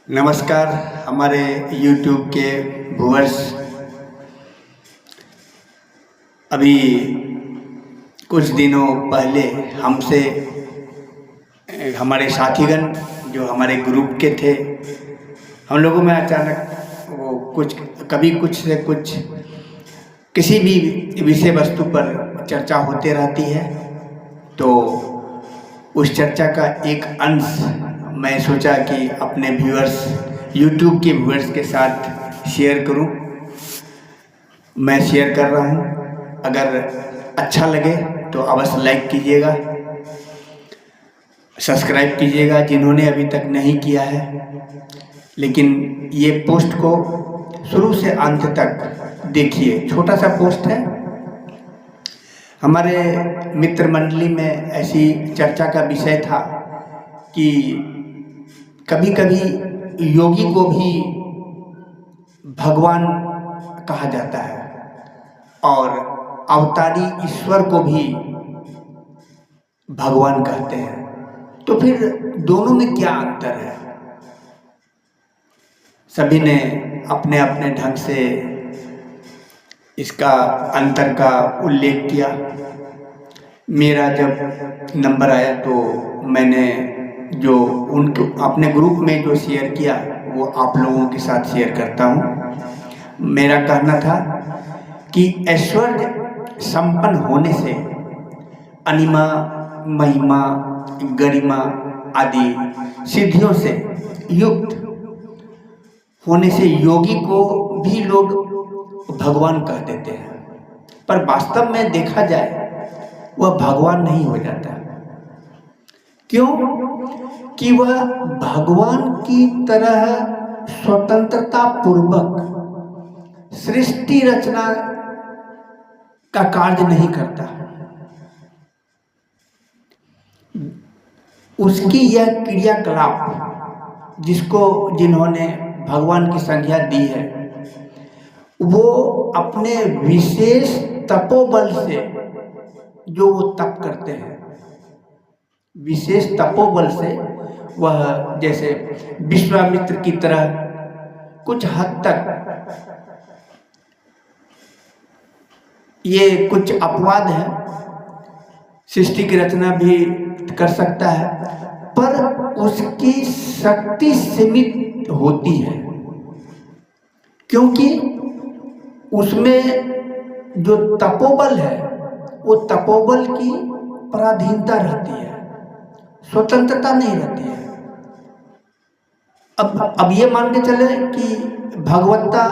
नमस्कार हमारे YouTube के व्यूअर्स। अभी कुछ दिनों पहले हमसे हमारे साथीगण जो हमारे ग्रुप के थे, हम लोगों में अचानक वो कुछ से कुछ किसी भी विषय वस्तु पर चर्चा होते रहती है। तो उस चर्चा का एक अंश मैं सोचा कि अपने व्यूअर्स, YouTube के व्यूअर्स के साथ शेयर करूं। मैं शेयर कर रहा हूं। अगर अच्छा लगे तो अवश्य लाइक कीजिएगा, सब्सक्राइब कीजिएगा जिन्होंने अभी तक नहीं किया है। लेकिन ये पोस्ट को शुरू से अंत तक देखिए। छोटा सा पोस्ट है। हमारे मित्र मंडली में ऐसी चर्चा का विषय था कि कभी कभी योगी को भी भगवान कहा जाता है और अवतारी ईश्वर को भी भगवान कहते हैं। तो फिर दोनों में क्या अंतर है? सभी ने अपने अपने ढंग से इसका अंतर का उल्लेख किया। मेरा जब नंबर आया तो मैंने जो उनके अपने ग्रुप में जो शेयर किया वो आप लोगों के साथ शेयर करता हूँ। मेरा कहना था कि ऐश्वर्य संपन्न होने से, अनिमा, महिमा, गरिमा आदि सिद्धियों से युक्त होने से योगी को भी लोग भगवान कह देते हैं, पर वास्तव में देखा जाए वह भगवान नहीं हो जाता। क्यों? कि वह भगवान की तरह स्वतंत्रता पूर्वक सृष्टि रचना का कार्य नहीं करता। उसकी यह क्रियाकलाप जिन्होंने भगवान की संज्ञा दी है, वो अपने विशेष तपोबल से जो वो तप करते हैं, विशेष तपोबल से वह जैसे विश्वामित्र की तरह कुछ हद तक, ये कुछ अपवाद है, सृष्टि की रचना भी कर सकता है, पर उसकी शक्ति सीमित होती है। क्योंकि उसमें जो तपोबल है वो तपोबल की पराधीनता रहती है, स्वतंत्रता नहीं रहती है। अब ये मान के चले कि भगवत्ता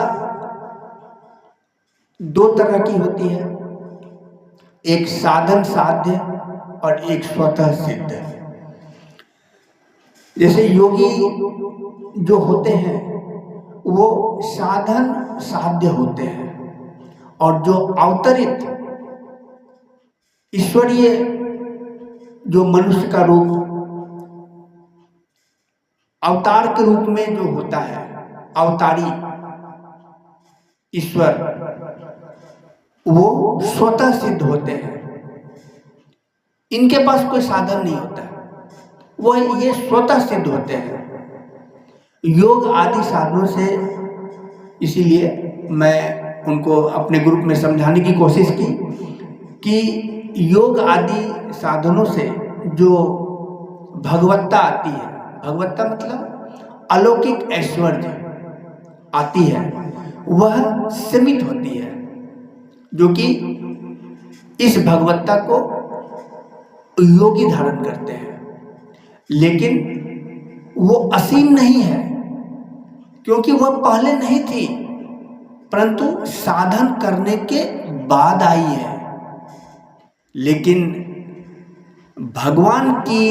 दो तरह की होती है, एक साधन साध्य और एक स्वतः सिद्ध। जैसे योगी जो होते हैं वो साधन साध्य होते हैं, और जो अवतरित ईश्वरीय जो मनुष्य का रूप अवतार के रूप में जो होता है, अवतारी ईश्वर, वो स्वतः सिद्ध होते हैं। इनके पास कोई साधन नहीं होता, वो ये स्वतः सिद्ध होते हैं योग आदि साधनों से। इसीलिए मैं उनको अपने ग्रुप में समझाने की कोशिश की कि योग आदि साधनों से जो भगवत्ता आती है, भगवत्ता मतलब अलौकिक ऐश्वर्य आती है, वह सीमित होती है, जो कि इस भगवत्ता को योगी धारण करते हैं। लेकिन वो असीम नहीं है, क्योंकि वह पहले नहीं थी, परंतु साधन करने के बाद आई है। लेकिन भगवान की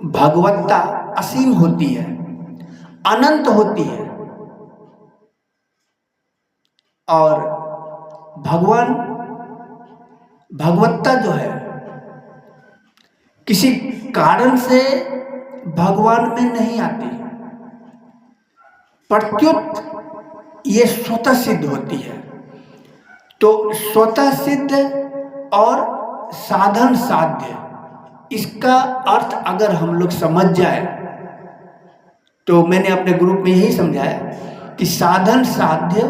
भगवत्ता असीम होती है, अनंत होती है, और भगवत्ता जो है किसी कारण से भगवान में नहीं आती, प्रत्युत ये स्वतः सिद्ध होती है। तो स्वतः सिद्ध और साधन साध्य, इसका अर्थ अगर हम लोग समझ जाए तो मैंने अपने ग्रुप में यही समझाया कि साधन साध्य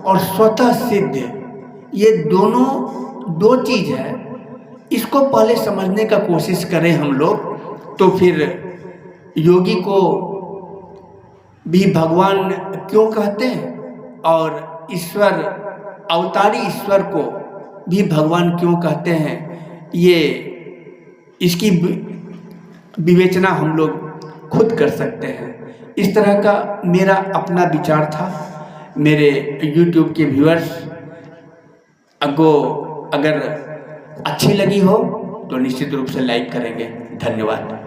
और स्वतः सिद्ध ये दोनों दो चीज है, इसको पहले समझने का कोशिश करें हम लोग, तो फिर योगी को भी भगवान क्यों कहते हैं और ईश्वर, अवतारी ईश्वर को भी भगवान क्यों कहते हैं, ये इसकी विवेचना हम लोग खुद कर सकते हैं। इस तरह का मेरा अपना विचार था। मेरे YouTube के व्यूअर्स को अगर अच्छी लगी हो तो निश्चित रूप से लाइक करेंगे। धन्यवाद।